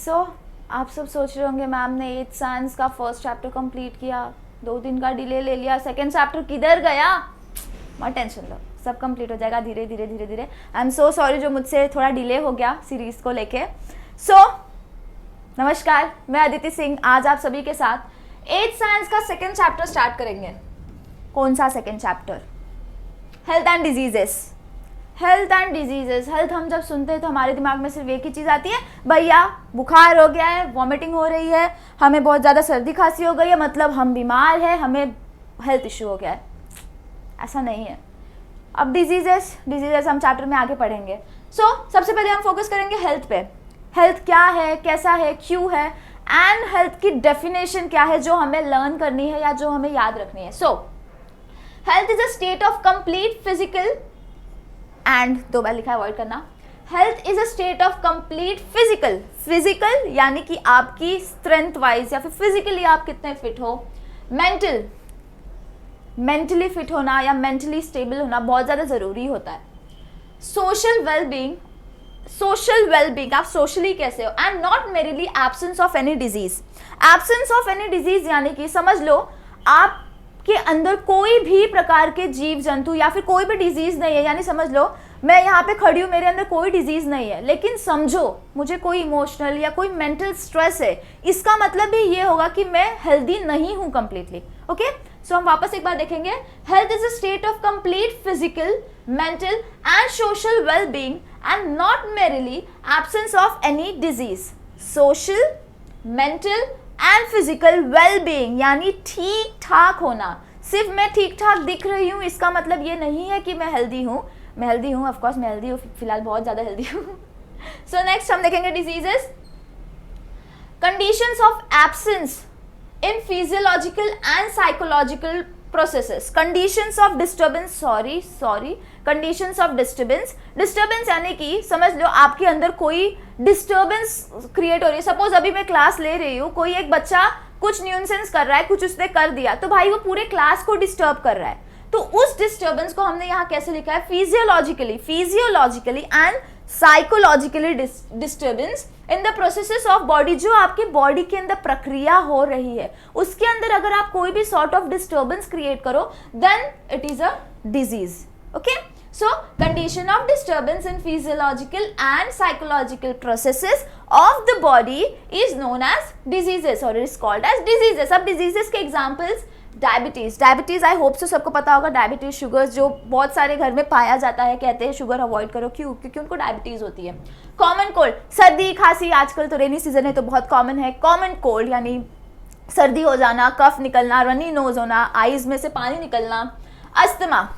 आप सब सोच रहे होंगे मैम ने 8th साइंस का फर्स्ट चैप्टर कंप्लीट किया, 2 दिन का डिले ले लिया, सेकंड चैप्टर किधर गया? मत टेंशन लो, सब कंप्लीट हो जाएगा धीरे धीरे धीरे धीरे। आई एम सो सॉरी जो मुझसे थोड़ा डिले हो गया सीरीज को लेके। नमस्कार, मैं अदिति सिंह आज आप सभी के साथ 8th साइंस का सेकंड चैप्टर स्टार्ट करेंगे। कौन सा second chapter? Health and diseases. Health and diseases, health हम जब सुनते हैं तो हमारे दिमाग में सिर्फ एक ही चीज़ आती है, भैया बुखार हो गया है, वॉमिटिंग हो रही है, हमें बहुत ज़्यादा सर्दी खांसी हो गई है, मतलब हम बीमार हैं, हमें हेल्थ इश्यू हो गया है। ऐसा नहीं है। अब डिजीजेस हम चैप्टर में आगे पढ़ेंगे। सबसे पहले हम फोकस करेंगे हेल्थ पे। हेल्थ क्या है, कैसा है, क्यों है, एंड हेल्थ की डेफिनेशन क्या है जो हमें लर्न करनी है या जो हमें याद रखनी है। Health is a state of complete physical and 2 बार लिखा है, अवॉइड करना। Health is a state of complete physical यानी कि आपकी स्ट्रेंथ वाइज या फिर फिजिकली आप कितने फिट हो। मेंटली फिट होना या मेंटली स्टेबल होना बहुत ज़्यादा ज़रूरी होता है। सोशल वेलबींग आप सोशली कैसे हो, and not merrily absence of any disease. Absence of any disease यानी कि समझ लो आपके अंदर कोई भी प्रकार के जीव जंतु या फिर कोई भी डिजीज नहीं है, यानी समझ लो मैं यहाँ पे खड़ी हूँ, मेरे अंदर कोई डिजीज नहीं है, लेकिन समझो मुझे कोई इमोशनल या कोई मेंटल स्ट्रेस है, इसका मतलब भी ये होगा कि मैं हेल्दी नहीं हूँ कंप्लीटली। ओके, सो हम वापस एक बार देखेंगे। Health is a state of complete physical, mental and social wellbeing and not merrily absence of any disease. Social, mental and physical wellbeing यानी ठीक ठाक होना। सिर्फ मैं ठीक ठाक दिख रही हूँ इसका मतलब ये नहीं है कि मैं हेल्दी हूँ। मैं हेल्दी हूँ, ऑफकोर्स मैं हेल्दी हूँ, फिलहाल बहुत ज़्यादा हेल्दी हूँ। नेक्स्ट हम देखेंगे diseases. Conditions of absence in physiological and psychological processes. Conditions of disturbance, conditions of disturbance यानी कि समझ लो आपके अंदर कोई डिस्टर्बेंस क्रिएट हो रही है। सपोज अभी मैं क्लास ले रही हूँ, कोई एक बच्चा कुछ न्यूनसेंस कर रहा है, कुछ उसने कर दिया, तो भाई वो पूरे क्लास को डिस्टर्ब कर रहा है। तो उस डिस्टर्बेंस को हमने यहाँ कैसे लिखा है? Physiologically and psychologically disturbance in the processes of body. जो आपके बॉडी के अंदर प्रक्रिया हो रही है उसके अंदर अगर आप कोई भी सॉर्ट ऑफ डिस्टर्बेंस क्रिएट करो then it is a disease. Okay, so condition of disturbance in physiological and psychological processes of the body is known as diseases or is called as diseases। अब diseases के examples diabetes I hope से सबको पता होगा। Diabetes sugar जो बहुत सारे घर में पाया जाता है, कहते हैं शुगर अवॉइड करो, क्यों? क्योंकि उनको डायबिटीज होती है। कॉमन कोल्ड, सर्दी खांसी, आजकल तो रेनी सीजन है तो बहुत कॉमन है। कॉमन कोल्ड यानी सर्दी हो जाना, कफ निकलना, रनी नोज होना, आईज में से पानी निकलना। Asthma,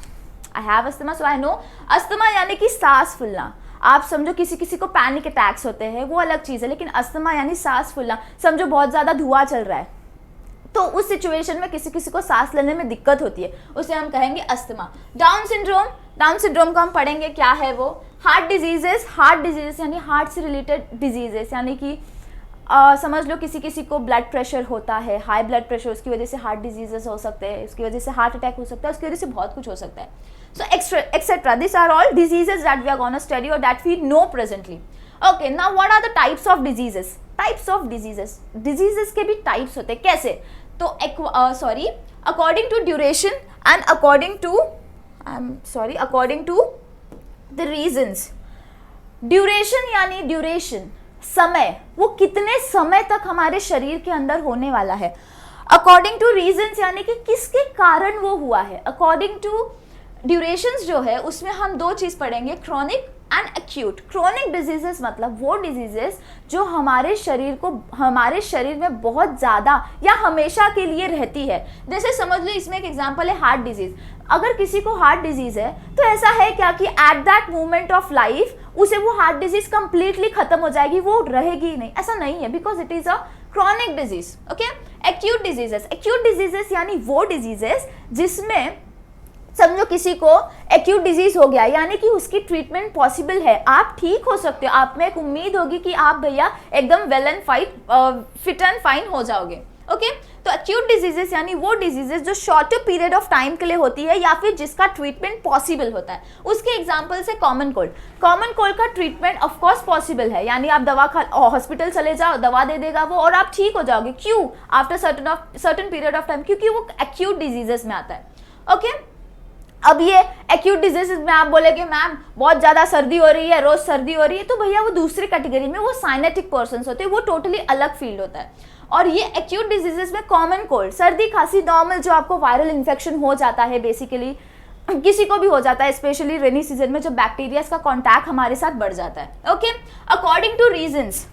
I have asthma so I know. Asthma यानी कि सांस फूलना। आप समझो किसी को पैनिक अटैक्स होते हैं, वो अलग चीज़ है, लेकिन अस्थमा यानी सांस फूलना। समझो बहुत ज़्यादा धुआं चल रहा है तो उस सिचुएशन में किसी को सांस लेने में दिक्कत होती है, उसे हम कहेंगे अस्थमा। डाउन सिंड्रोम को हम पढ़ेंगे क्या है वो। हार्ट डिजीजेस यानी हार्ट से रिलेटेड डिजीजेस यानी कि समझ लो किसी को ब्लड प्रेशर होता है, हाई ब्लड प्रेशर, उसकी वजह से हार्ट डिजीजेस हो सकते हैं, उसकी वजह से हार्ट अटैक हो सकता है, उसकी वजह से बहुत कुछ हो सकता है। So etcetera, this are all diseases that we are gonna study और that we know presently. Okay, now what are the types of diseases? Diseases के भी टाइप्स होते हैं। कैसे? तो according to duration and according to the reasons. Duration समय, वो कितने समय तक हमारे शरीर के अंदर होने वाला है। अकॉर्डिंग टू रीजंस यानी कि किसके कारण वो हुआ है। अकॉर्डिंग टू ड्यूरेशंस जो है उसमें हम 2 चीज पढ़ेंगे, chronic and acute. Chronic diseases मतलब वो डिजीजेस जो हमारे शरीर में बहुत ज़्यादा या हमेशा के लिए रहती है। जैसे समझ लो इसमें एक एग्जांपल है हार्ट डिजीज। अगर किसी को हार्ट डिजीज है तो ऐसा है क्या कि at that moment of life उसे वो हार्ट डिजीज कंप्लीटली खत्म हो जाएगी, वो रहेगी ही नहीं, ऐसा नहीं है, because it is a chronic disease. Okay, acute diseases यानी वो डिजीजेस जिसमें समझो किसी को एक्यूट डिजीज हो गया यानी कि उसकी ट्रीटमेंट पॉसिबल है, आप ठीक हो सकते हो, आप में एक उम्मीद होगी कि आप भैया एकदम well and fit and fine हो जाओगे। ओके तो एक्यूट डिजीजेस यानी वो डिजीजेस जो शॉर्टर पीरियड ऑफ टाइम के लिए होती है या फिर जिसका ट्रीटमेंट पॉसिबल होता है। उसके एग्जांपल्स है कॉमन कोल्ड। कॉमन कोल्ड का ट्रीटमेंट ऑफ कोर्स पॉसिबल है, यानी आप दवा खा हॉस्पिटल चले जाओ, दवा दे देगा वो और आप ठीक हो जाओगे। क्यों? After certain period of time, क्योंकि वो एक्यूट डिजीजेस में आता है। ओके अब ये एक्यूट डिजीजेस में आप बोलेगे मैम बहुत ज़्यादा सर्दी हो रही है, रोज सर्दी हो रही है, तो भैया वो दूसरी कैटेगरी में, वो साइनेटिक पर्सन्स होते हैं, वो टोटली अलग फील्ड होता है। और ये एक्यूट डिजीजेस में कॉमन कोल्ड, सर्दी खांसी नॉर्मल जो आपको वायरल इन्फेक्शन हो जाता है, बेसिकली किसी को भी हो जाता है, स्पेशली रेनी सीजन में जब बैक्टीरिया का कॉन्टैक्ट हमारे साथ बढ़ जाता है। ओके अकॉर्डिंग टू रीजंस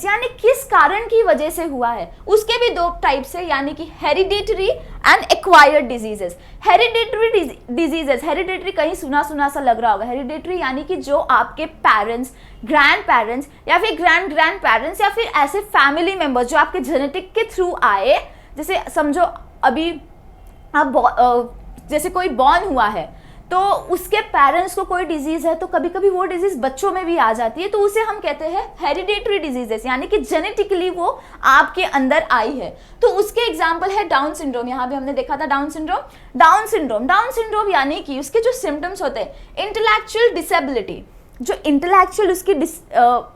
यानी किस कारण की वजह से हुआ है, उसके भी दो टाइप्स है, यानी कि hereditary and acquired diseases. Hereditary diseases, hereditary कहीं सुना सा लग रहा होगा। हेरिडिटरी यानी कि जो आपके पेरेंट्स, ग्रैंड पेरेंट्स या फिर ग्रैंड पेरेंट्स या फिर ऐसे फैमिली मेंबर्स जो आपके जेनेटिक के थ्रू आए, जैसे समझो अभी आप जैसे कोई बॉर्न हुआ है तो उसके पेरेंट्स को कोई डिजीज है, तो कभी कभी वो डिजीज बच्चों में भी आ जाती है, तो उसे हम कहते हैं हेरिडेटरी डिजीजेस, यानी कि जेनेटिकली वो आपके अंदर आई है। तो उसके एग्जांपल है डाउन सिंड्रोम। यहाँ भी हमने देखा था डाउन सिंड्रोम यानी कि उसके जो सिम्टम्स होते हैं, इंटेलेक्चुअल डिसेबिलिटी, जो इंटेलेक्चुअल उसकी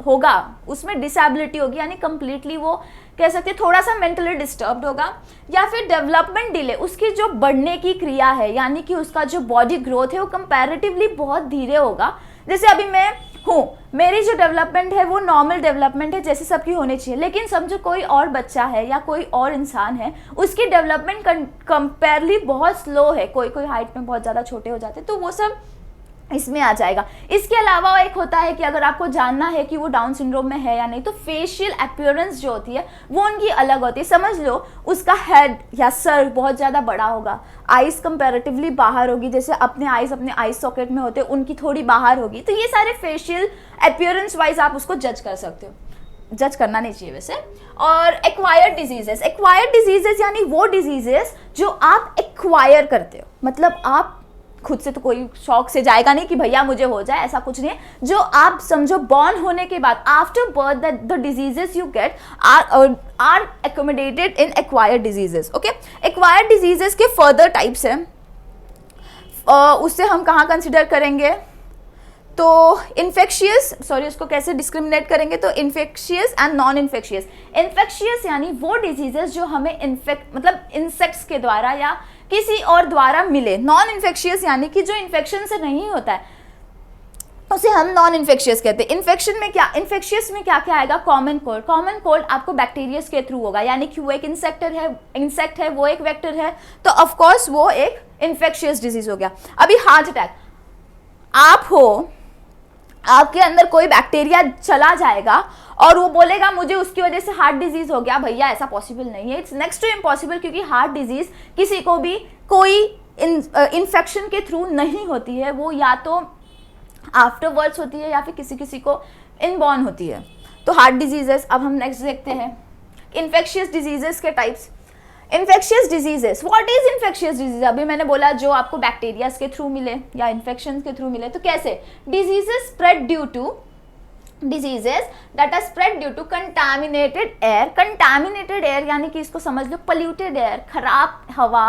होगा उसमें डिसेबिलिटी होगी, यानी कंप्लीटली वो कह सकते हैं थोड़ा सा मेंटली डिस्टर्ब्ड होगा, या फिर डेवलपमेंट डिले, उसकी जो बढ़ने की क्रिया है, यानी कि उसका जो बॉडी ग्रोथ है वो कंपैरेटिवली बहुत धीरे होगा। जैसे अभी मैं हूँ, मेरी जो डेवलपमेंट है वो नॉर्मल डेवलपमेंट है जैसे सबकी होनी चाहिए, लेकिन समझो कोई और बच्चा है या कोई और इंसान है, उसकी डेवलपमेंट कंपेयरली बहुत स्लो है, कोई हाइट में बहुत ज़्यादा छोटे हो जाते हैं, तो वो सब इसमें आ जाएगा। इसके अलावा एक होता है कि अगर आपको जानना है कि वो डाउन सिंड्रोम में है या नहीं, तो फेशियल अपीयरेंस जो होती है वो उनकी अलग होती है। समझ लो उसका हेड या सर बहुत ज़्यादा बड़ा होगा, आइज़ कंपैरेटिवली बाहर होगी, जैसे अपने आइज सॉकेट में होते हैं उनकी थोड़ी बाहर होगी। तो ये सारे फेशियल अपीयरेंस वाइज आप उसको जज कर सकते हो, जज करना नहीं चाहिए वैसे। और एक्वायर्ड डिजीजेस यानी वो डिजीजेस जो आप एक्वायर करते हो, मतलब आप खुद से तो कोई शौक से जाएगा नहीं कि भैया मुझे हो जाए, ऐसा कुछ नहीं है। जो आप समझो बॉर्न होने के बाद, after birth the diseases you get are accommodated in acquired diseases. Okay acquired diseases के फर्दर टाइप्स हैं, उससे हम कहाँ कंसिडर करेंगे, तो उसको कैसे डिस्क्रिमिनेट करेंगे, तो infectious and non infectious. Infectious यानी वो डिजीजेस जो हमें मतलब इंसेक्ट्स के द्वारा या किसी और द्वारा मिले। नॉन इन्फेक्शियस यानी कि जो इन्फेक्शन से नहीं होता है उसे हम नॉन इन्फेक्शियस कहते हैं। इन्फेक्शियस में क्या क्या आएगा, कॉमन कोल्ड आपको बैक्टीरियस के थ्रू होगा, यानी कि वो एक इंसेक्ट है, वो एक वेक्टर है, तो ऑफ कोर्स वो एक इन्फेक्शियस डिजीज हो गया। अभी हार्ट अटैक, आप हो, आपके अंदर कोई बैक्टीरिया चला जाएगा और वो बोलेगा मुझे उसकी वजह से हार्ट डिजीज हो गया, भैया ऐसा पॉसिबल नहीं है, इट्स नेक्स्ट टू इम्पॉसिबल, क्योंकि हार्ट डिजीज किसी को भी कोई इन्फेक्शन के थ्रू नहीं होती है, वो या तो आफ्टरवर्ड्स होती है या फिर किसी को इनबॉर्न होती है। तो हार्ट डिजीजेस। अब हम नेक्स्ट देखते हैं इन्फेक्शियस डिजीजेस के types. Infectious diseases, what is infectious disease? अभी मैंने बोला जो आपको बैक्टीरियाज के थ्रू मिले या इन्फेक्शन के थ्रू मिले, तो कैसे? Diseases that are spread due to contaminated air, यानी कि इसको समझ लो पोल्यूटेड एयर, खराब हवा,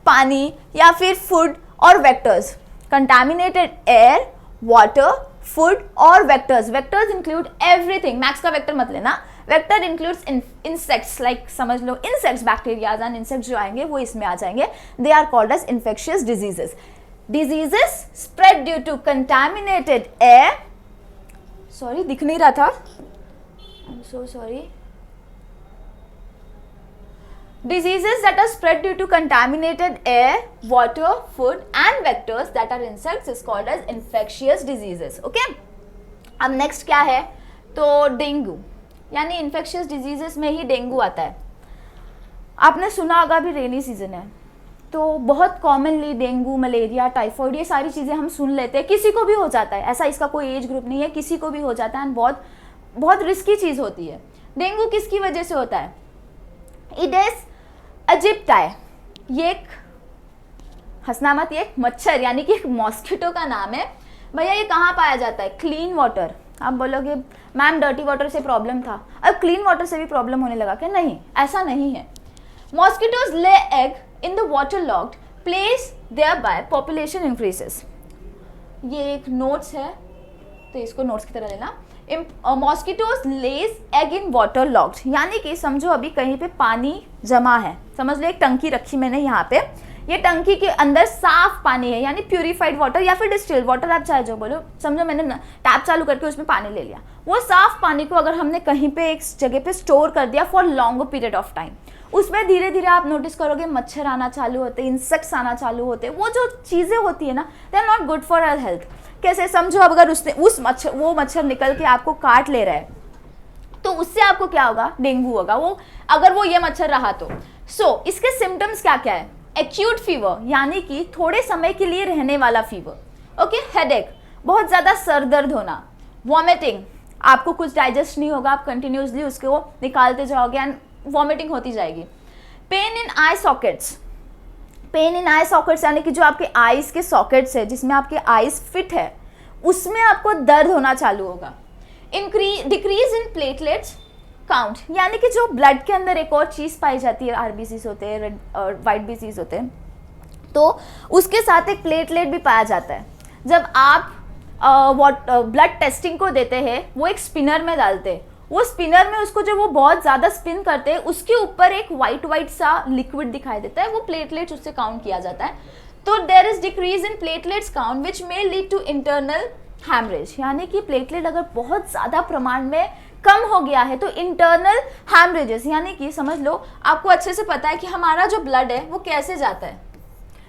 पानी या फिर फूड और vectors. Contaminated air, water, food और वेक्टर्स इंक्लूड एवरीथिंग। मैक्स का वेक्टर मत लेना, वेक्टर इंक्लूड्स इंसेक्ट्स, लाइक समझ लो इंसेक्ट्स, बैक्टीरियाज एंड इंसेक्ट्स जो आएंगे वो इसमें आ जाएंगे। They are called as infectious diseases spread due to contaminated air, sorry दिख नहीं रहा था, I am so sorry. Diseases that are spread due to contaminated air, water, food and vectors that are insects is called as infectious diseases. Okay? अब next क्या है? तो dengue, यानी infectious diseases में ही डेंगू आता है। आपने सुना होगा अभी रेनी सीजन है तो बहुत कॉमनली डेंगू, मलेरिया, टाइफाइड, ये सारी चीज़ें हम सुन लेते हैं, किसी को भी हो जाता है, ऐसा इसका कोई एज ग्रुप नहीं है, किसी को भी हो जाता है, बहुत बहुत रिस्की चीज़ होती है। डेंगू किसकी वजह से होता है? इडेस अजिप्टाई, ये एक, हंसना मत, ये एक मच्छर यानी कि एक मॉस्किटो का नाम है। भैया ये कहाँ पाया जाता है? क्लीन वाटर, आप बोलोगे मैम डर्टी वाटर से प्रॉब्लम था, अब क्लीन वाटर से भी प्रॉब्लम होने लगा क्या? नहीं, ऐसा नहीं है। Mosquitoes lay egg in the water logged place, thereby population increases. ये एक नोट्स है तो इसको नोट्स की तरह लेना। Mosquitoes lays egg in water logged, यानी कि समझो अभी कहीं पे पानी जमा है, समझ लो एक टंकी रखी मैंने यहाँ पे, ये टंकी के अंदर साफ पानी है यानी प्यूरिफाइड वाटर या फिर डिस्टिल्ड वाटर, आप चाहे जो बोलो। समझो मैंने टैप चालू करके उसमें पानी ले लिया, वो साफ पानी को अगर हमने कहीं पे एक जगह पे स्टोर कर दिया for long period of time, उसमें धीरे धीरे आप नोटिस करोगे मच्छर आना चालू होते, इंसेक्ट्स आना चालू होते। वो जो चीज़ें होती है ना, they are not good for our health. कैसे? समझो अब अगर उसने वो मच्छर निकल के आपको काट ले रहा है तो उससे आपको क्या होगा? डेंगू होगा, वो अगर वो ये मच्छर रहा तो। सो इसके सिम्टम्स क्या क्या है? एक्यूट फीवर यानी कि थोड़े समय के लिए रहने वाला फीवर, ओके। हेडेक, बहुत ज़्यादा सर दर्द होना। वॉमिटिंग, आपको कुछ डाइजेस्ट नहीं होगा, आप कंटिन्यूसली उसको निकालते जाओगे एंड वॉमिटिंग होती जाएगी। Pain in I sockets, pain in I sockets यानी कि जो आपके आईज के सॉकेट्स है जिसमें आपके आईज फिट है उसमें आपको दर्द होना चालू होगा। डिक्रीज इन प्लेटलेट्स काउंट, यानी कि जो ब्लड के अंदर एक और चीज़ पाई जाती है, आरबीसीज होते हैं, रेड और वाइट बीसीज होते हैं, तो उसके साथ एक प्लेटलेट भी पाया जाता है। जब आप ब्लड टेस्टिंग को देते हैं वो एक स्पिनर में डालते हैं, वो स्पिनर में उसको जब वो बहुत ज़्यादा स्पिन करते हैं उसके ऊपर एक वाइट सा लिक्विड दिखाई देता है, वो प्लेटलेट्स उससे काउंट किया जाता है। तो there is decrease in platelets count which may lead to internal haemorrhage, यानी कि प्लेटलेट अगर बहुत ज़्यादा प्रमाण में कम हो गया है तो इंटरनल हैमरेजेस, यानी कि समझ लो आपको अच्छे से पता है कि हमारा जो ब्लड है वो कैसे जाता है।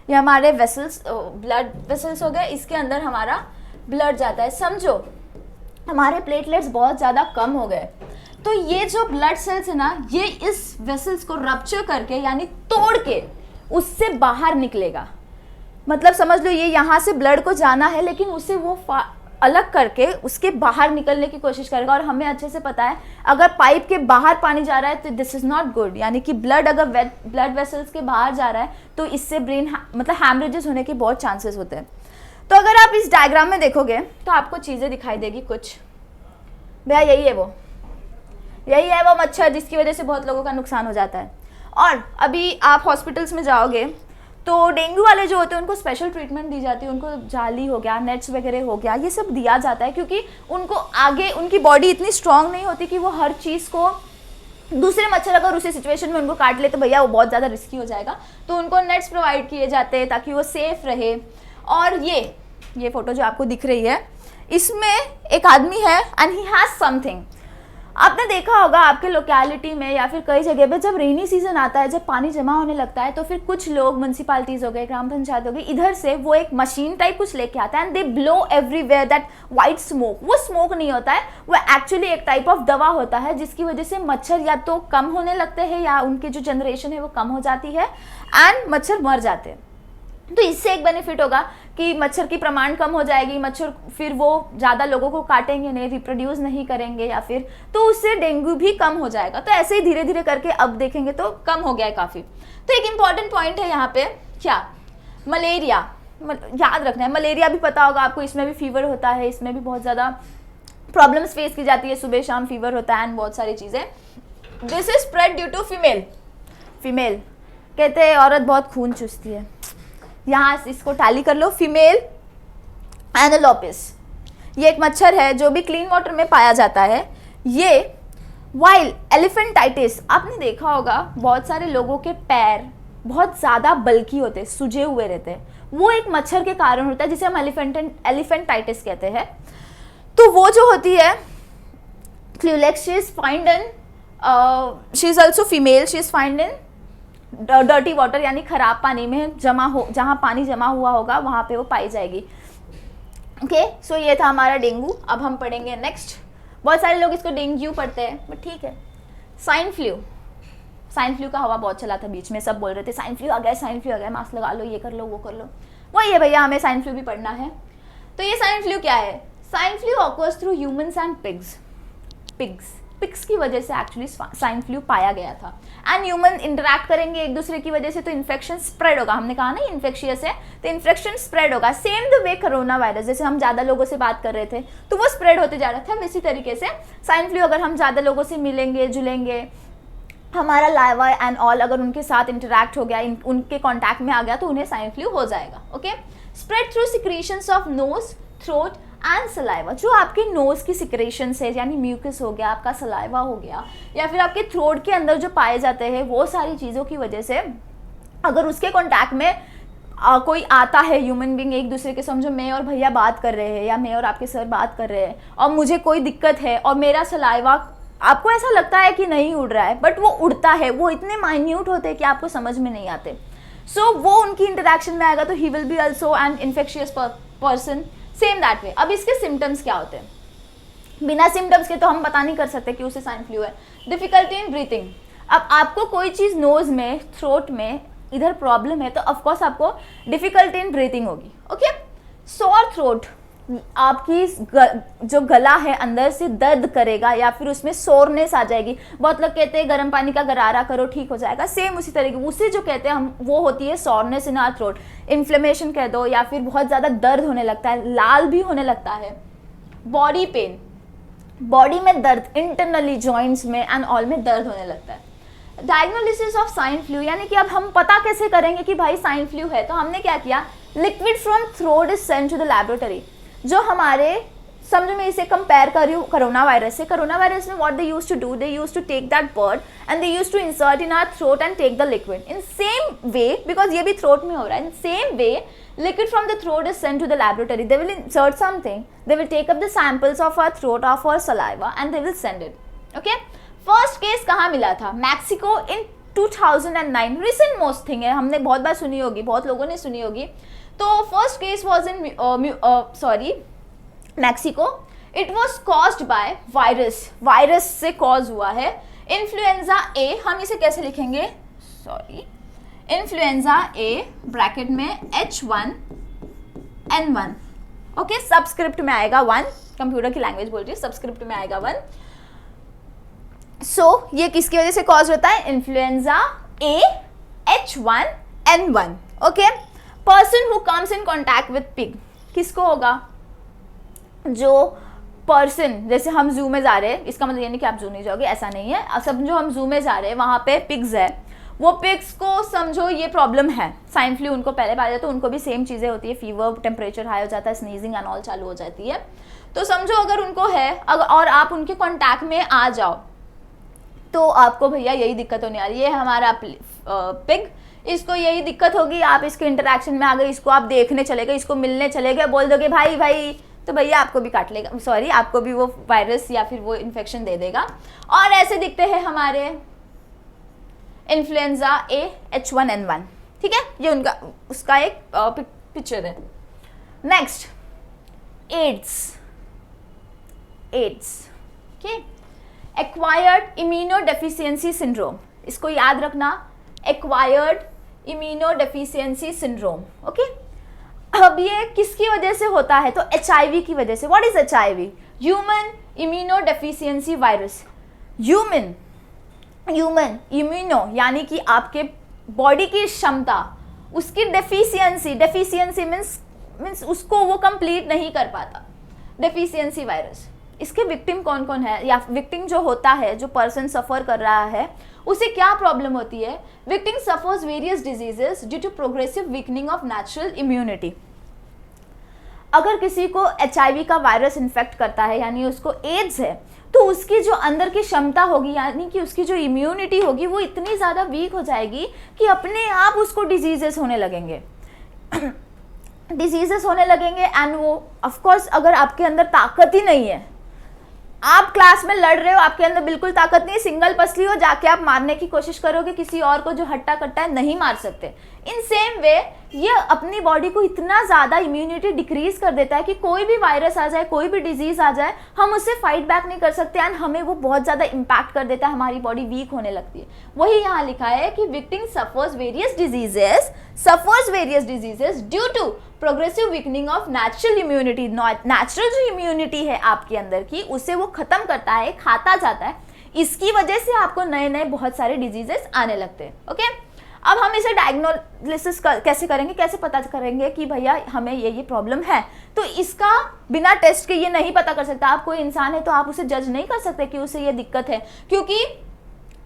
ये हमारे वेसल्स, ब्लड वेसल्स हो गए, इसके अंदर हमारा ब्लड जाता है। समझो हमारे प्लेटलेट्स बहुत ज़्यादा कम हो गए तो ये जो ब्लड सेल्स है ना, ये इस वेसल्स को रप्चर करके यानी तोड़ के उससे बाहर निकलेगा। मतलब समझ लो ये यहाँ से ब्लड को जाना है लेकिन उसे वो अलग करके उसके बाहर निकलने की कोशिश करेगा। और हमें अच्छे से पता है अगर पाइप के बाहर पानी जा रहा है तो दिस इज़ नॉट गुड, यानी कि ब्लड अगर ब्लड वेसल्स के बाहर जा रहा है तो इससे ब्रेन मतलब हैमरेजेस होने के बहुत चांसेस होते हैं। तो अगर आप इस डायग्राम में देखोगे तो आपको चीज़ें दिखाई देगी कुछ, भैया यही है वो मच्छर जिसकी वजह से बहुत लोगों का नुकसान हो जाता है। और अभी आप हॉस्पिटल्स में जाओगे तो डेंगू वाले जो होते हैं उनको स्पेशल ट्रीटमेंट दी जाती है, उनको जाली हो गया, नेट्स वगैरह हो गया, ये सब दिया जाता है क्योंकि उनको आगे उनकी बॉडी इतनी स्ट्रांग नहीं होती कि वो हर चीज़ को, दूसरे मच्छर अगर उसी सिचुएशन में उनको काट ले तो भैया वो बहुत ज़्यादा रिस्की हो जाएगा, तो उनको नेट्स प्रोवाइड किए जाते हैं ताकि वो सेफ रहे। और ये फोटो जो आपको दिख रही है इसमें एक आदमी है एंड ही हैज़ समथिंग। आपने देखा होगा आपके लोकेलिटी में या फिर कई जगह पे जब रेनी सीजन आता है, जब पानी जमा होने लगता है तो फिर कुछ लोग, म्यूनसिपालिटीज़ हो गए, ग्राम पंचायत हो गई, इधर से वो एक मशीन टाइप कुछ लेके आता है and they blow everywhere that white smoke. वो स्मोक नहीं होता है, वो एक्चुअली एक टाइप ऑफ दवा होता है जिसकी वजह से मच्छर या तो कम होने लगते हैं या उनकी जो जनरेशन है वो कम हो जाती है एंड मच्छर मर जाते हैं। तो इससे एक बेनिफिट होगा कि मच्छर की प्रमाण कम हो जाएगी, मच्छर फिर वो ज़्यादा लोगों को काटेंगे नहीं, रिप्रोड्यूस नहीं करेंगे या फिर, तो उससे डेंगू भी कम हो जाएगा। तो ऐसे ही धीरे धीरे करके अब देखेंगे तो कम हो गया है काफ़ी। तो एक इम्पॉर्टेंट पॉइंट है यहाँ पे क्या, मलेरिया याद रखना है। मलेरिया भी पता होगा आपको, इसमें भी फीवर होता है, इसमें भी बहुत ज़्यादा प्रॉब्लम्स फेस की जाती है, सुबह शाम फीवर होता है एंड बहुत सारी चीज़ें। This is spread due to female कहते हैं औरत बहुत खून चूसती है, यहाँ इसको टैली कर लो, फीमेल एनालोपिस। ये एक मच्छर है जो भी क्लीन वाटर में पाया जाता है। ये वाइल एलिफेंटाइटिस, आपने देखा होगा बहुत सारे लोगों के पैर बहुत ज़्यादा बल्की होते हैं, सूजे हुए रहते हैं, वो एक मच्छर के कारण होता है जिसे हम एलिफेंटाइटिस कहते हैं। तो वो जो होती है Culex, she is find in, she is also female, she is find in dirty water यानी खराब पानी में जहाँ पानी जमा हुआ होगा वहाँ पे वो पाई जाएगी। ओके, सो ये था हमारा डेंगू। अब हम पढ़ेंगे नेक्स्ट। बहुत सारे लोग इसको डेंगू पढ़ते हैं बट ठीक है। स्वाइन फ्लू का हवा बहुत चला था बीच में, सब बोल रहे थे स्वाइन फ्लू आ गया, मास्क लगा लो, ये कर लो, वो कर लो। वही है भैया, हमें स्वाइन फ्लू भी पढ़ना है। तो ये स्वाइन फ्लू क्या है? Swine flu occurs through humans and pigs की वजह से एक्चुअली स्वाइन फ्लू पाया गया था। एंड ह्यूमन इंटरैक्ट करेंगे एक दूसरे की वजह से तो इन्फेक्शन स्प्रेड होगा। हमने कहा ना इन्फेक्शियस है, तो इन्फेक्शन स्प्रेड होगा। Same the way corona virus, जैसे हम ज़्यादा लोगों से बात कर रहे थे तो वो स्प्रेड होते जा रहा था, वैसी तरीके से स्वाइन फ्लू अगर हम ज़्यादा लोगों से मिलेंगे जुलेंगे, हमारा लाइवा एंड ऑल अगर उनके साथ इंटरैक्ट हो गया, उनके कॉन्टैक्ट में आ गया तो उन्हें स्वाइन फ्लू हो जाएगा। Okay, spread through secretions of nose, throat and saliva. जो आपके नोज की सिक्रेशन है, यानी म्यूकस हो गया, आपका सलाइवा हो गया, या फिर आपके थ्रोट के अंदर जो पाए जाते हैं वो सारी चीज़ों की वजह से अगर उसके कॉन्टैक्ट में कोई आता है, ह्यूमन बींग, एक दूसरे के, समझो मैं और भैया बात कर रहे हैं या मैं और आपके सर बात कर रहे हैं और मुझे कोई दिक्कत है और मेरा सलाइवा आपको ऐसा लगता है कि नहीं उड़ रहा है, बट वो उड़ता है, वो इतने माइन्यूट होते हैं कि आपको समझ में नहीं आते। सो वो उनकी इंटरेक्शन में आएगा तो he will be also an infectious person, same that way. अब इसके सिम्टम्स क्या होते हैं? बिना सिम्टम्स के तो हम पता नहीं कर सकते कि उसे स्वाइन फ्लू है। डिफिकल्टी इन ब्रीथिंग, अब आपको कोई चीज़ नोज में, थ्रोट में इधर प्रॉब्लम है तो ऑफकोर्स आपको डिफिकल्टी इन ब्रीथिंग होगी। ओके, सोर थ्रोट, आपकी जो गला है अंदर से दर्द करेगा या फिर उसमें सोरनेस आ जाएगी। बहुत लोग कहते हैं गर्म पानी का गरारा करो ठीक हो जाएगा, सेम उसी तरीके उसे जो कहते हैं हम, वो होती है soreness in our throat. Inflammation कह दो या फिर बहुत ज़्यादा दर्द होने लगता है, लाल भी होने लगता है। बॉडी पेन, बॉडी में दर्द, इंटरनली जॉइंट्स में एंड ऑल में दर्द होने लगता है। डायग्नोसिस ऑफ स्वाइन फ्लू, यानी कि अब हम पता कैसे करेंगे कि भाई स्वाइन फ्लू है? तो हमने क्या किया, liquid from throat is sent to the laboratory. जो हमारे, समझो मैं इसे कंपेयर कर रही हूँ कोरोना वायरस से। कोरोना वायरस में what they use to do, they use to take that bud and they use to insert in our throat and take the liquid. In same way, because ये भी throat में हो रहा है, in same way liquid from the throat is sent to the laboratory. They will insert something, they will take up the samples of our throat, of our saliva and they will send it. Okay, first case कहाँ मिला था? Mexico in 2009, recent most thing है, हमने बहुत बार सुनी होगी, बहुत लोगों ने सुनी होगी। तो first case was in Mexico. It was caused by virus, virus से cause हुआ है। इन्फ्लुएंजा A, हम इसे कैसे लिखेंगे? सॉरी, इन्फ्लुएंजा ए ब्रैकेट में H1N1। ओके, सबस्क्रिप्ट में आएगा 1, कंप्यूटर की लैंग्वेज बोल रही है, सबस्क्रिप्ट में आएगा 1। सो ये किसकी वजह से कॉज होता है? Influenza A H1N1। Okay, person who comes in contact with pig, किसको होगा? जो पर्सन, जैसे हम जू में जा रहे हैं, इसका मतलब ये नहीं कि आप जू नहीं जाओगे, ऐसा नहीं है। समझो हम जू में जा रहे हैं, वहाँ पे पिग्स है, वो पिग्स को समझो ये प्रॉब्लम है, स्वाइन फ्लू उनको पहले पाया जाता है, उनको भी सेम चीज़ें होती है, फीवर, टेम्परेचर हाई हो जाता है, स्नीजिंग एंड ऑल चालू हो जाती है। तो समझो अगर उनको है और आप उनके कॉन्टैक्ट में आ जाओ तो आपको भैया यही दिक्कत होने वाली है। हमारा पिग, इसको यही दिक्कत होगी, आप इसके इंटरेक्शन में आ गए, इसको आप देखने चले गए, इसको मिलने चले गए, बोल दोगे भाई भाई, तो भैया आपको भी काट लेगा, सॉरी आपको भी वो वायरस या फिर वो इन्फेक्शन दे देगा। और ऐसे दिखते हैं हमारे इन्फ्लुएंजा ए H1N1। ठीक है, ये उनका उसका एक पिक्चर है। Next, AIDS. Okay, acquired immunodeficiency syndrome, इसको याद रखना, एक्वायर्ड इम्यूनोडेफिशिएंसी सिंड्रोम। ओके, अब ये किसकी वजह से होता है? तो HIV की वजह से। What is HIV? Human immunodeficiency virus. Human immuno यानी कि आपके बॉडी की क्षमता, उसकी डेफिशिएंसी मीन्स उसको वो कंप्लीट नहीं कर पाता, डेफिशिएंसी वायरस। इसके विक्टिम कौन कौन है, या विक्टिम जो होता है, जो पर्सन सफ़र कर रहा है, उसे क्या प्रॉब्लम होती है? Victim suffers various diseases due to progressive weakening of natural immunity. अगर किसी को HIV का वायरस इन्फेक्ट करता है, यानी उसको एड्स है, तो उसकी जो अंदर की क्षमता होगी, यानी कि उसकी जो इम्यूनिटी होगी, वो इतनी ज़्यादा वीक हो जाएगी कि अपने आप उसको डिजीजेस होने लगेंगे एंड वो ऑफकोर्स, अगर आपके अंदर ताकत ही नहीं है, आप क्लास में लड़ रहे हो, आपके अंदर बिल्कुल ताकत नहीं है, सिंगल पसली हो, जाके आप मारने की कोशिश करोगे किसी और को जो हट्टा कट्टा है, नहीं मार सकते। इन सेम वे ये अपनी बॉडी को इतना ज़्यादा इम्यूनिटी डिक्रीज कर देता है कि कोई भी वायरस आ जाए, कोई भी डिजीज आ जाए, हम उससे फाइट बैक नहीं कर सकते एंड हमें वो बहुत ज़्यादा इम्पैक्ट कर देता है, हमारी बॉडी वीक होने लगती है। वही यहाँ लिखा है कि victim suffers various diseases due to progressive weakening of natural immunity. Natural जो इम्यूनिटी है आपके अंदर की, उसे वो खत्म करता है, खाता जाता है, इसकी वजह से आपको नए नए बहुत सारे डिजीजेस आने लगते हैं। ओके, अब हम इसे डायग्नोसिस कैसे करेंगे, कैसे पता करेंगे कि भैया हमें ये प्रॉब्लम है। तो इसका बिना टेस्ट के ये नहीं पता कर सकता। आप कोई इंसान है तो आप उसे जज नहीं कर सकते कि उसे ये दिक्कत है, क्योंकि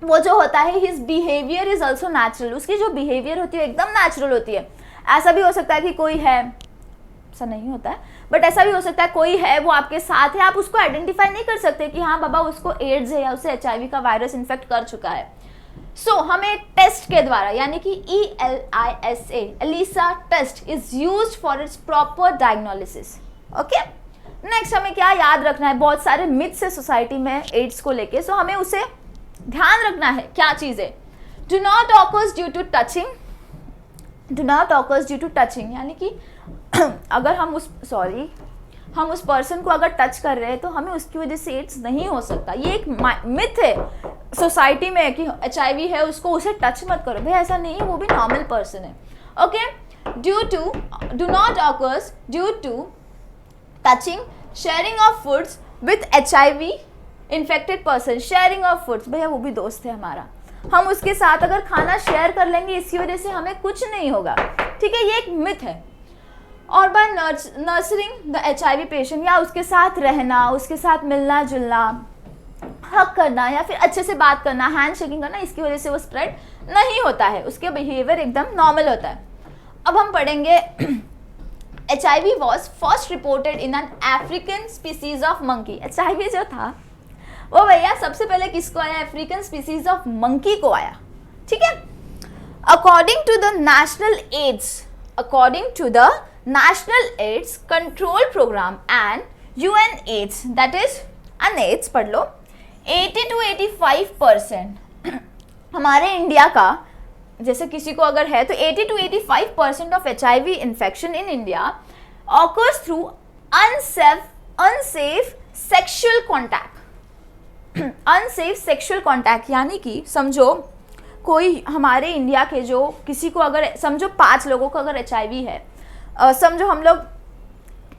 वो जो होता है his behaviour is also natural, उसकी जो बिहेवियर होती है एकदम नेचुरल होती है। ऐसा भी हो सकता है कि कोई है, ऐसा नहीं होता है बट ऐसा भी हो सकता है कोई है वो आपके साथ है, आप उसको आइडेंटिफाई नहीं कर सकते कि हाँ बाबा उसको एड्स है या उसे HIV का वायरस इन्फेक्ट कर चुका है। सो हमें टेस्ट के द्वारा यानी कि ELISA ELISA test is used for its proper diagnosis. Okay, next हमें क्या याद रखना है, बहुत सारे मिथ्स है सोसाइटी में एड्स को लेके, सो हमें उसे ध्यान रखना है। क्या चीज़ है, do not occurs due to touching, do not occurs due to touching यानी कि अगर हम उस पर्सन को अगर टच कर रहे हैं तो हमें उसकी वजह से एड्स नहीं हो सकता। ये एक मिथ है सोसाइटी में कि HIV है उसको उसे टच मत करो, भाई ऐसा नहीं है, वो भी नॉर्मल पर्सन है। Okay, do not occurs due to touching, sharing of foods with HIV infected person, sharing of foods, भैया वो भी दोस्त है हमारा, हम उसके साथ अगर खाना शेयर कर लेंगे इसकी वजह से हमें कुछ नहीं होगा। ठीक है, ये एक मिथ है। और बाय नर्सरिंग द HIV पेशेंट, या उसके साथ रहना, उसके साथ मिलना जुलना, हक करना या फिर अच्छे से बात करना, हैंड शेकिंग करना, इसकी वजह से वो स्प्रेड नहीं होता है, उसके बिहेवियर एकदम नॉर्मल होता है। अब हम पढ़ेंगे HIV was first reported in an African species of monkey. HIV जो था वो भैया सबसे पहले किसको आया, अफ्रीकन स्पीसीज ऑफ मंकी को आया। ठीक है, according to the national AIDS control programme and UNAIDS, that is UNAIDS पढ़ लो, 80 to 85% हमारे इंडिया का, जैसे किसी को अगर है तो 80 to 85% of HIV infection in India occurs through unsafe sexual contact. Unsafe sexual contact यानी कि समझो कोई हमारे इंडिया के जो किसी को अगर समझो 5 लोगों को अगर HIV है, समझो हम लोग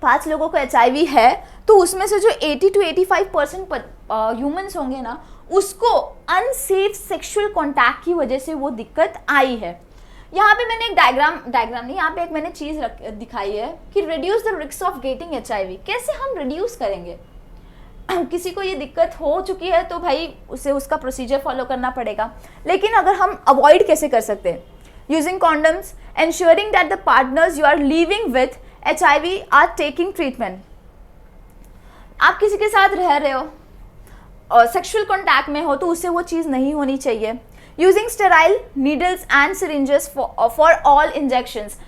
5 लोगों को HIV है तो उसमें से जो 80 to 85% ह्यूमंस होंगे ना, उसको अनसेफ सेक्सुअल कॉन्टैक्ट की वजह से वो दिक्कत आई है। यहाँ पे मैंने एक डायग्राम नहीं, यहाँ पे एक मैंने चीज़ दिखाई है कि reduce the risk of getting HIV। कैसे हम रिड्यूस करेंगे, किसी को ये दिक्कत हो चुकी है तो भाई उसे उसका प्रोसीजर फॉलो करना पड़ेगा, लेकिन अगर हम अवॉइड कैसे कर सकते हैं, using condoms, ensuring that the partners you are living with HIV are taking treatment। आप किसी के साथ रह रहे हो और सेक्सुअल कॉन्टैक्ट में हो तो उससे वो चीज़ नहीं होनी चाहिए। Using sterile needles and syringes for all injections,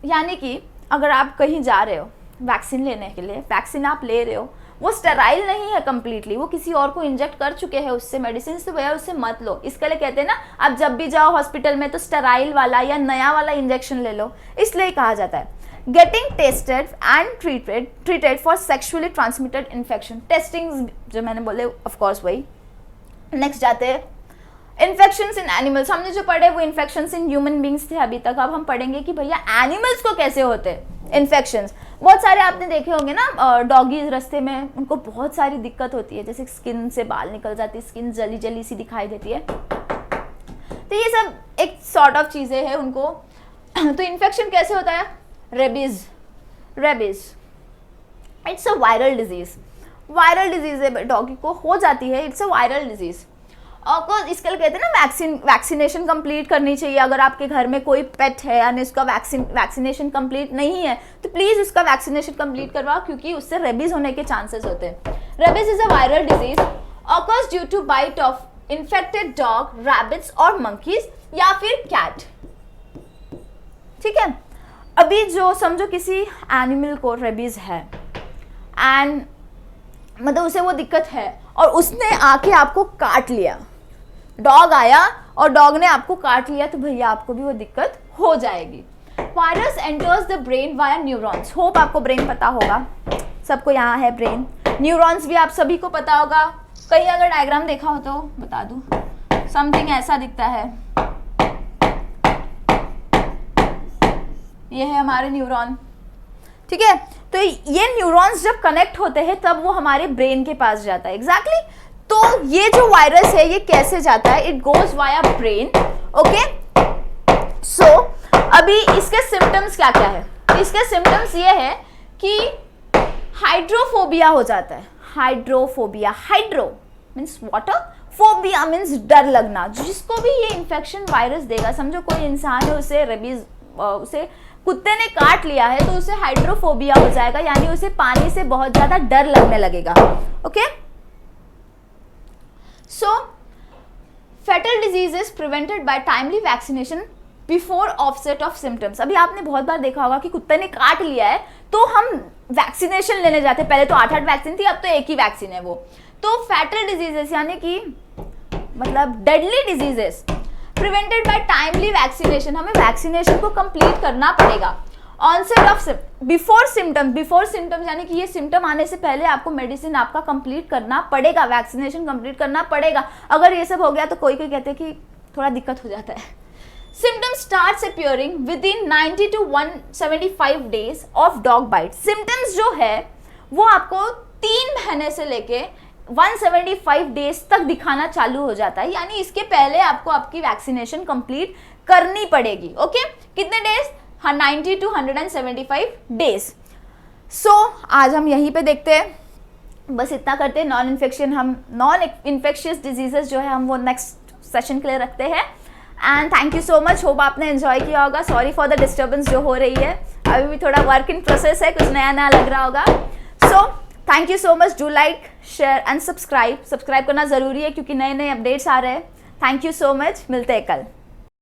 यानी कि अगर आप कहीं जा रहे हो वैक्सीन लेने के लिए, वैक्सीन आप ले रहे हो, वो स्टेराइल नहीं है कम्प्लीटली, वो किसी और को इंजेक्ट कर चुके हैं उससे मेडिसिन, तो भैया उससे मत लो। इसके लिए कहते हैं ना, आप जब भी जाओ हॉस्पिटल में तो स्टेराइल वाला या नया वाला इंजेक्शन ले लो, इसलिए कहा जाता है। Getting tested and treated for sexually transmitted infection, testing जो मैंने बोले ऑफकोर्स वही। नेक्स्ट जाते हैं इन्फेक्शंस इन एनिमल्स, हमने जो पढ़े वो इन्फेक्शंस इन ह्यूमन बींग्स थे अभी तक, अब हम पढ़ेंगे कि भैया एनिमल्स को कैसे होते हैं इन्फेक्शंस। बहुत सारे आपने देखे होंगे ना, डॉगीज रास्ते में उनको बहुत सारी दिक्कत होती है, जैसे स्किन से बाल निकल जाती है, स्किन जली जली सी दिखाई देती है, तो ये सब एक सॉर्ट ऑफ चीज़ें हैं उनको। तो इन्फेक्शन कैसे होता है, rabies it's a viral disease है, डॉगी को हो जाती है, इट्स अ वायरल डिजीज। और इसके लिए कहते हैं ना वैक्सीनेशन कंप्लीट करनी चाहिए। अगर आपके घर में कोई पेट है यानी उसका वैक्सीनेशन कंप्लीट नहीं है तो प्लीज़ उसका वैक्सीनेशन कंप्लीट करवाओ, क्योंकि उससे रेबीज होने के चांसेस होते हैं। Rabies is a viral disease occurs due to bite of infected dog, rabbits और मंकीज या फिर कैट। ठीक है, अभी जो समझो किसी एनिमल को रेबीज है एंड मतलब उसे वो दिक्कत है और उसने आके आपको काट लिया, डॉग आया और डॉग ने आपको काट लिया, तो भैया आपको भी वो दिक्कत हो जाएगी। Virus enters the brain via neurons, hope आपको ब्रेन पता होगा, सबको यहाँ है ब्रेन, न्यूरॉन्स भी आप सभी को पता होगा। कहीं अगर डायग्राम देखा हो तो बता दूँ, समथिंग ऐसा दिखता है, ये है हमारे न्यूरॉन। ठीक है, तो ये न्यूरॉन्स जब कनेक्ट होते हैं तब वो हमारे ब्रेन के पास जाता है। एग्जैक्टली तो ये जो वायरस है ये कैसे जाता है, it goes via brain. Okay, so अभी इसके सिम्टम्स क्या क्या है? इसके सिम्टम्स ये है कि हाइड्रोफोबिया हो जाता है। Hydrophobia, hydro means water, phobia means डर लगना। जिसको भी ये इन्फेक्शन वायरस देगा, समझो कोई इंसान है, उसे रेबीज, उसे कुत्ते ने काट लिया है, तो उसे हाइड्रोफोबिया हो जाएगा, यानी उसे पानी से बहुत ज्यादा डर लगने लगेगा। Okay, so fatal disease is prevented by timely vaccination before offset of symptoms. अभी आपने बहुत बार देखा होगा कि कुत्ते ने काट लिया है तो हम वैक्सीनेशन लेने जाते हैं। पहले तो 8 वैक्सीन थी, अब तो एक ही वैक्सीन है वो। तो फेटल डिजीजेस यानी कि मतलब deadly diseases prevented by timely vaccination, हमें वैक्सीनेशन को कंप्लीट करना पड़ेगा। ऑनसेट ऑफ बिफोर सिम्टम्स यानी कि ये सिम्टम आने से पहले आपको मेडिसिन आपका कंप्लीट करना पड़ेगा, वैक्सीनेशन कंप्लीट करना पड़ेगा। अगर ये सब हो गया तो कोई कहते हैं कि थोड़ा दिक्कत हो जाता है। Symptoms starts appearing within 90 to 175 days of dog bite. Symptoms जो है वो आपको 3 महीने से लेके 175 डेज तक दिखाना चालू हो जाता है, यानी इसके पहले आपको आपकी वैक्सीनेशन कंप्लीट करनी पड़ेगी। ओके, कितने डेज? 90 to 175 days. सो आज हम यहीं पे देखते हैं, बस इतना करते हैं। नॉन इन्फेक्शियस डिजीजेस जो है हम वो नेक्स्ट सेशन के लिए रखते हैं। And thank you so much, hope आपने एंजॉय किया होगा। सॉरी फॉर द डिस्टर्बेंस जो हो रही है, अभी भी थोड़ा वर्क इन प्रोसेस है, कुछ नया नया लग रहा होगा। So thank you so much, do like, share and subscribe करना ज़रूरी है क्योंकि नए नए अपडेट्स आ रहे हैं। थैंक यू सो मच, मिलते हैं कल।